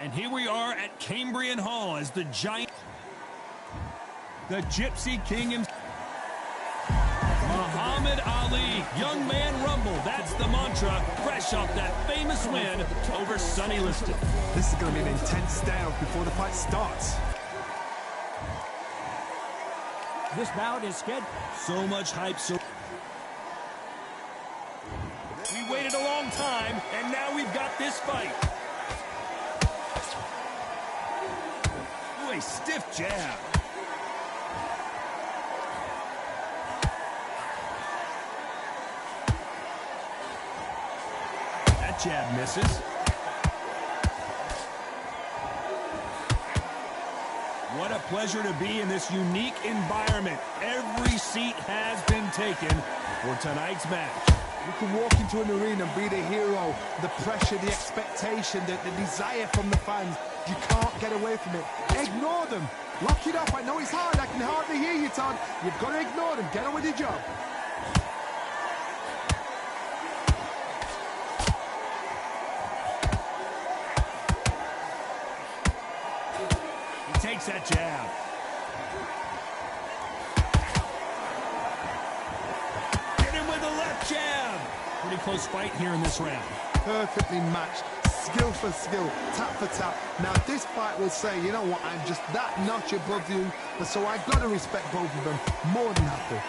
And here we are at Cambrian Hall as the giant, the Gypsy King himself, Muhammad Ali, young man rumble. That's the mantra, fresh off that famous win over Sonny Liston. This is going to be an intense standoff before the fight starts. This bout is scheduled. So much hype. We waited a long time, and now we've got this fight. Ooh, a stiff jab. That jab misses. What a pleasure to be in this unique environment. Every seat has been taken for tonight's match. You can walk into an arena and be the hero. The pressure, the expectation, the desire from the fans. You can't get away from it. Ignore them. Lock it up. I know it's hard. I can hardly hear you, Todd. You've got to ignore them. Get on with your job. Takes that jab. Get him with the left jab. Pretty close fight here in this round. Perfectly matched. Skill for skill. Tap for tap. Now this fight will say, you know what, I'm just that notch above you. So I've got to respect both of them. More than happy.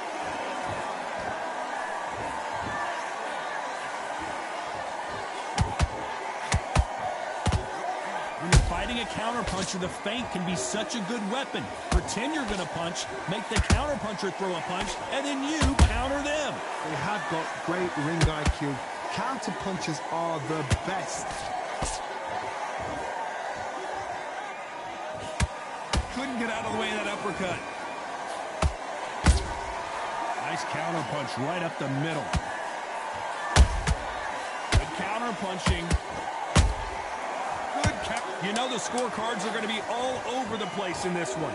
Fighting a counterpuncher, the feint can be such a good weapon. Pretend you're going to punch, make the counterpuncher throw a punch, and then you counter them. They have got great ring IQ. Counterpunchers are the best. Couldn't get out of the way of that uppercut. Nice counterpunch right up the middle. Good counterpunching. You know the scorecards are going to be all over the place in this one.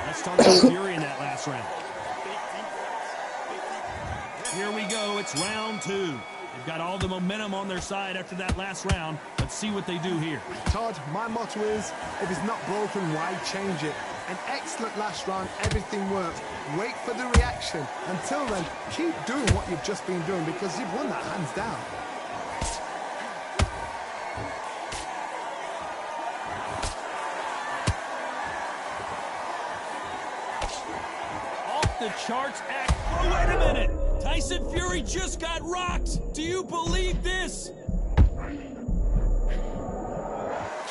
Let's talk about fury in that last round. Here we go. It's round two. They've got all the momentum on their side after that last round. Let's see what they do here. Todd, my motto is, if it's not broken, why change it? An excellent last round, everything worked. Wait for the reaction. Until then, keep doing what you've just been doing because you've won that hands down. Off the charts act. Oh, wait a minute. Tyson Fury just got rocked. Do you believe this?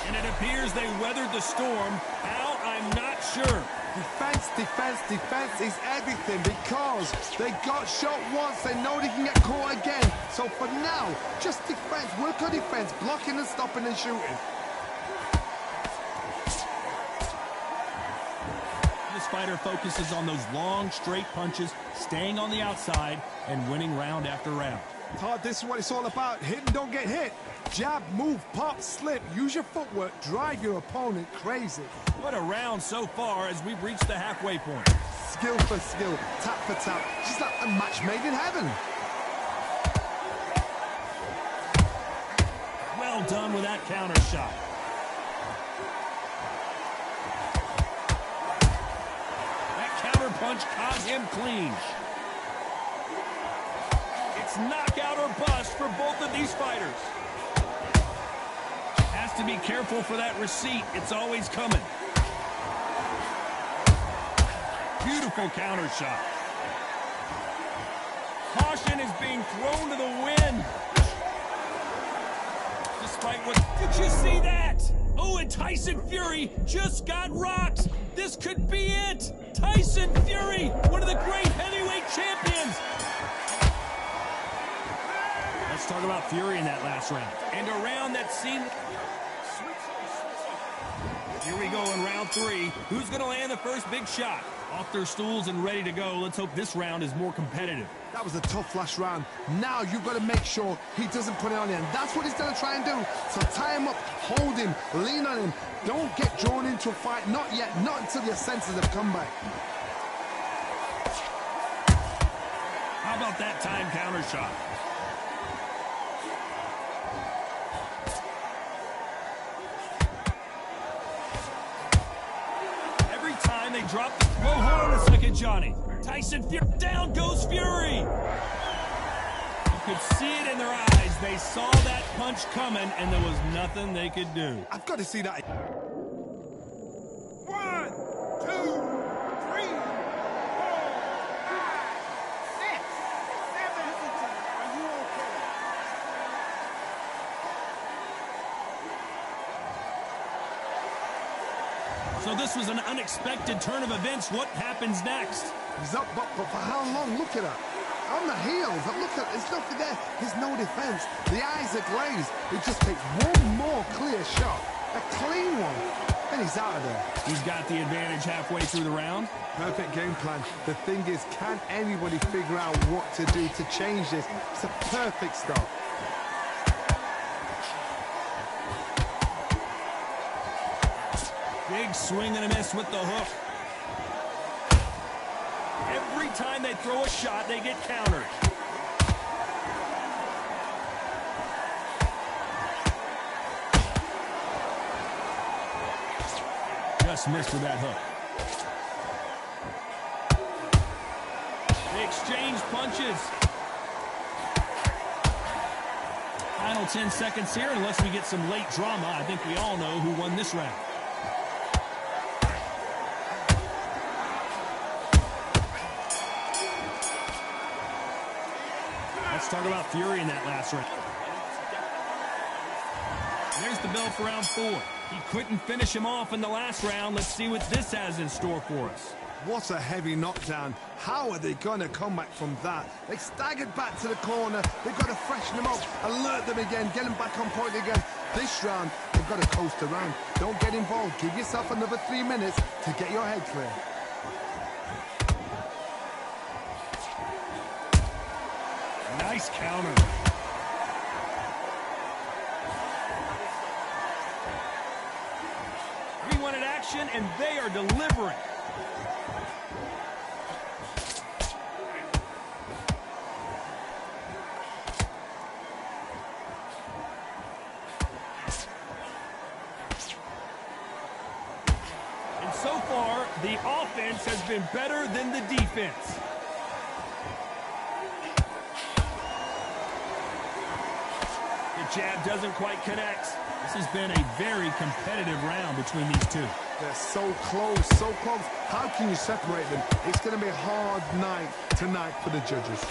And it appears they weathered the storm. How? I'm not sure. Defense, defense, defense is everything because they got shot once. They know they can get caught again. So for now, just defense. Work on defense. Blocking and stopping and shooting. This fighter focuses on those long, straight punches, staying on the outside, and winning round after round. Todd, this is what it's all about. Hit and don't get hit. Jab, move, pop, slip. Use your footwork. Drive your opponent crazy. What a round so far as we've reached the halfway point. Skill for skill, tap for tap. Just like a match made in heaven. Well done with that counter shot. That counter punch caught him clean. It's knockout or bust for both of these fighters. Has to be careful for that receipt. It's always coming. Beautiful counter shot. Caution is being thrown to the wind. Despite what... Did you see that? Oh, and Tyson Fury just got rocked. This could be it. Tyson Fury, one of the great heavyweight champions. Let's talk about Fury in that last round. And a round that seemed... Here we go in round three. Who's going to land the first big shot? Off their stools and ready to go. Let's hope this round is more competitive. That was a tough last round. Now you've got to make sure he doesn't put it on him. That's what he's going to try and do. So tie him up, hold him, lean on him. Don't get drawn into a fight. Not yet. Not until your senses have come back. about that time counter shot? Every time they drop the... Whoa, hold on a second, Johnny. Tyson Fury, down goes Fury. You could see it in their eyes. They saw that punch coming, and there was nothing they could do. I've got to see that. 1, 2, 3, 4, 5, 6, 7. Are you okay? So this was an unexpected turn of events. What happens next? He's up, but for how long? Look at that. On the heels, look at, there's nothing there. There's no defense. The eyes are glazed. It just takes one more clear shot, a clean one, and he's out of there. He's got the advantage halfway through the round. Perfect game plan. The thing is, can anybody figure out what to do to change this? It's a perfect start. Big swing and a miss with the hook. Every time they throw a shot, they get countered. Just missed with that hook. They exchange punches. Final 10 seconds here, unless we get some late drama. I think we all know who won this round. Let's talk about Fury in that last round. There's the bell for round 4. He couldn't finish him off in the last round. Let's see what this has in store for us. What a heavy knockdown. How are they going to come back from that? They staggered back to the corner. They've got to freshen them up, alert them again, get them back on point again. This round, they've got to coast around. Don't get involved. Give yourself another 3 minutes to get your head clear. Nice counter. We wanted action, and they are delivering. And so far, the offense has been better than the defense. Jab doesn't quite connect. This has been a very competitive round between these two. They're so close, so close. How can you separate them? It's going to be a hard night tonight for the judges.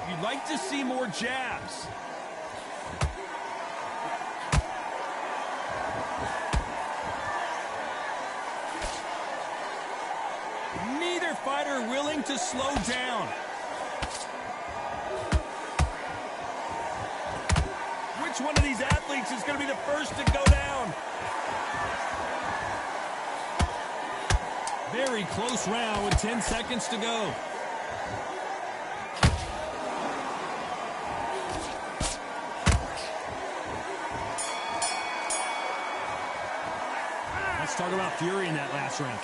You'd like to see more jabs. Fighter willing to slow down. Which one of these athletes is going to be the first to go down? Very close round with 10 seconds to go. Let's talk about Fury in that last round.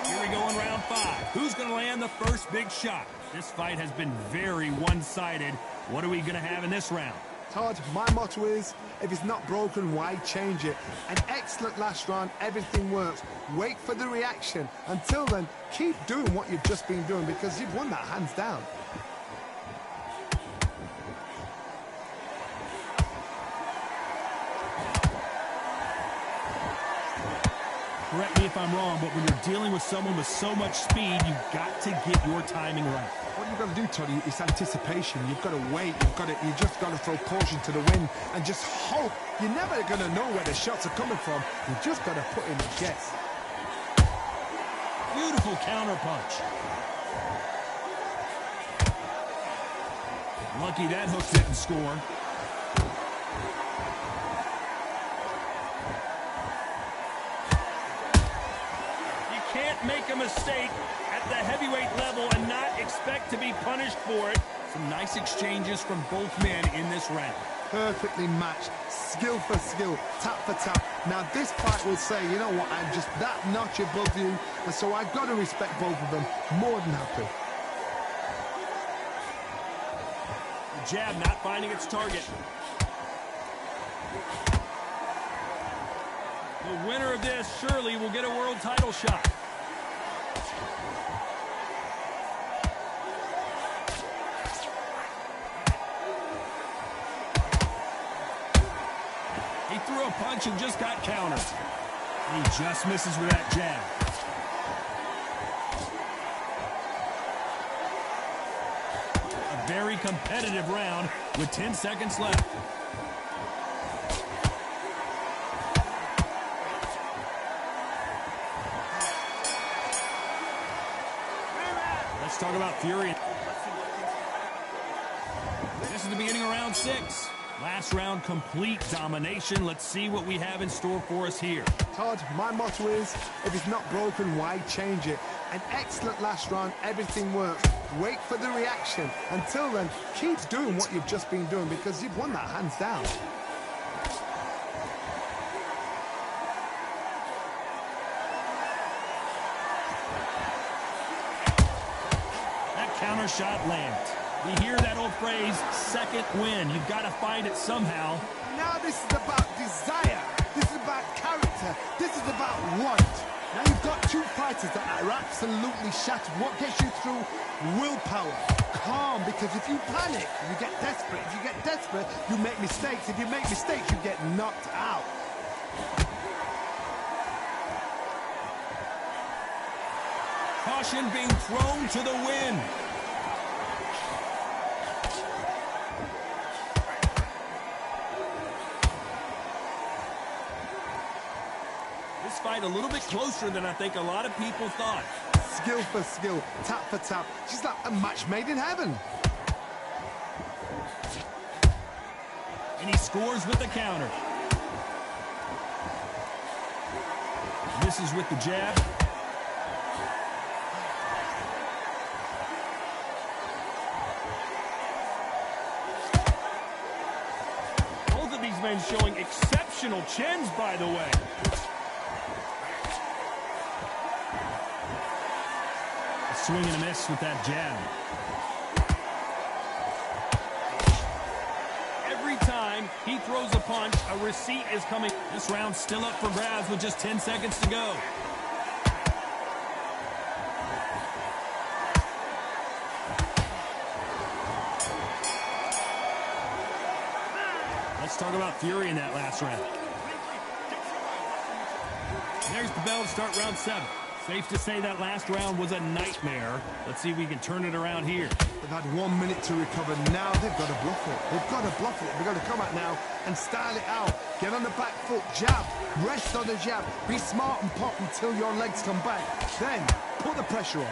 Here we go in round 5. Who's going to land the first big shot? This fight has been very one-sided. What are we going to have in this round? Todd, my motto is, if it's not broken, why change it? An excellent last round, everything works. Wait for the reaction. Until then, keep doing what you've just been doing because you've won that hands down. Correct me if I'm wrong, but when you're dealing with someone with so much speed, you've got to get your timing right. What you've got to do, Toddy, is anticipation. You've got to wait. You just got to throw caution to the wind and just hope. You're never going to know where the shots are coming from. You just got to put in a guess. Beautiful counter punch. Lucky that hook didn't score. Can't make a mistake at at the heavyweight level and not expect to be punished for it. Some nice exchanges from both men in this round. Perfectly matched, skill for skill, tap for tap. Now this fight will say, you know what, I'm just that notch above you, and so I've got to respect both of them. More than happy. The jab not finding its target. The winner of this surely will get a world title shot. He threw a punch and just got countered. He just misses with that jab. A very competitive round with 10 seconds left. Let's talk about Fury. This is the beginning of round 6. Last round, complete domination. Let's see what we have in store for us here. Todd, my motto is, if it's not broken, why change it? An excellent last round, everything works. Wait for the reaction. Until then, keep doing what you've just been doing because you've won that hands down. That counter shot lands. We hear that old phrase, second win. You've got to find it somehow. Now this is about desire. This is about character. This is about want. Now you've got two fighters that are absolutely shattered. What gets you through? Willpower. Calm, because if you panic, you get desperate. If you get desperate, you make mistakes. If you make mistakes, you get knocked out. Caution being thrown to the wind. Fight a little bit closer than I think a lot of people thought. Skill for skill, tap for tap. She's like a match made in heaven. And he scores with the counter. Misses with the jab. Both of these men showing exceptional chins, by the way. Swing and a miss with that jab. Every time he throws a punch, a receipt is coming. This round's still up for grabs with just 10 seconds to go. Let's talk about Fury in that last round. There's the bell to start round 7. Safe to say that last round was a nightmare. Let's see if we can turn it around here. They've had 1 minute to recover. Now they've got to bluff it. They've got to bluff it. They've got to come out now and style it out. Get on the back foot, jab, rest on the jab. Be smart and pop until your legs come back. Then put the pressure on.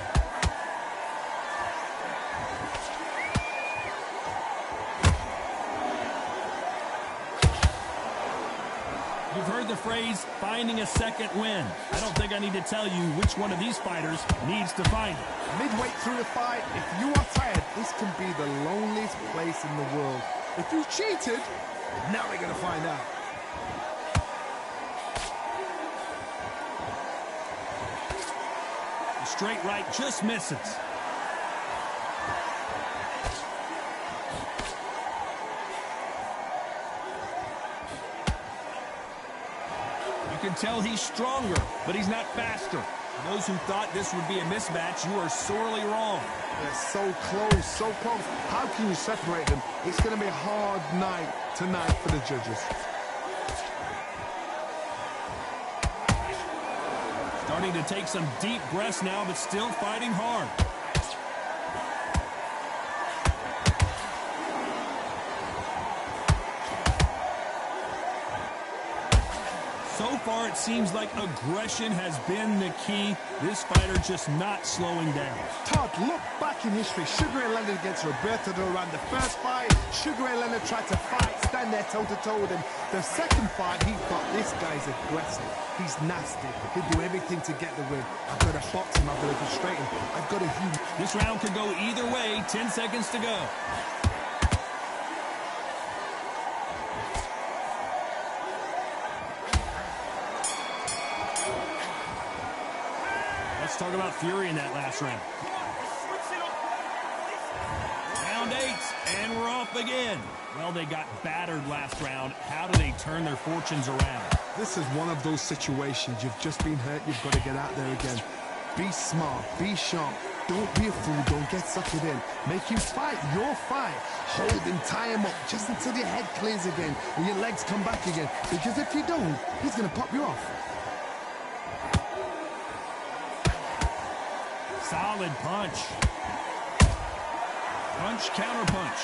You've heard the phrase, finding a second win. I don't think I need to tell you which one of these fighters needs to find it. Midway through the fight, if you are tired, this can be the loneliest place in the world. If you cheated, now we're going to find out. The straight right just misses. You can tell he's stronger, but he's not faster. Those who thought this would be a mismatch, you are sorely wrong. They're so close, so close. How can you separate them? It's going to be a hard night tonight for the judges. Starting to take some deep breaths now, but still fighting hard. So far, it seems like aggression has been the key. This fighter just not slowing down. Todd, look back in history. Sugar Ray Leonard against Roberto Duran. The first fight, Sugar Ray Leonard tried to fight, stand there toe-to-toe with him. The second fight, he thought, this guy's aggressive. He's nasty. He'll do everything to get the win. I've got to box him. I've got to frustrate him. I've got to humor. This round could go either way. 10 seconds to go. Let's talk about Fury in that last round. Round 8, and we're off again. Well, they got battered last round. How do they turn their fortunes around? This is one of those situations. You've just been hurt. You've got to get out there again. Be smart. Be sharp. Don't be a fool. Don't get suckered in. Make him fight your fight. Hold him, tie him up, just until your head clears again and your legs come back again. Because if you don't, he's going to pop you off. Solid punch. Punch, counter punch.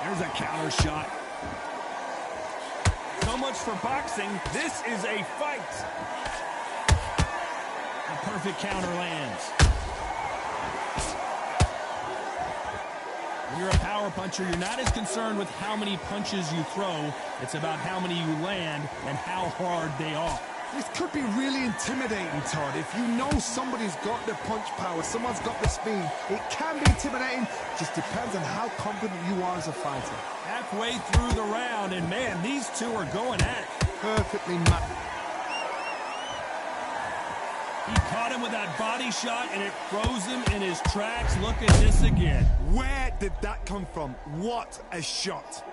There's a counter shot. So much for boxing. This is a fight. A perfect counter lands. When you're a power puncher, you're not as concerned with how many punches you throw. It's about how many you land and how hard they are. This could be really intimidating, Todd. If you know somebody's got the punch power, someone's got the speed, it can be intimidating. Just depends on how confident you are as a fighter. Halfway through the round, and man, these two are going at it. Perfectly matched. He caught him with that body shot, and it froze him in his tracks. Look at this again. Where did that come from? What a shot.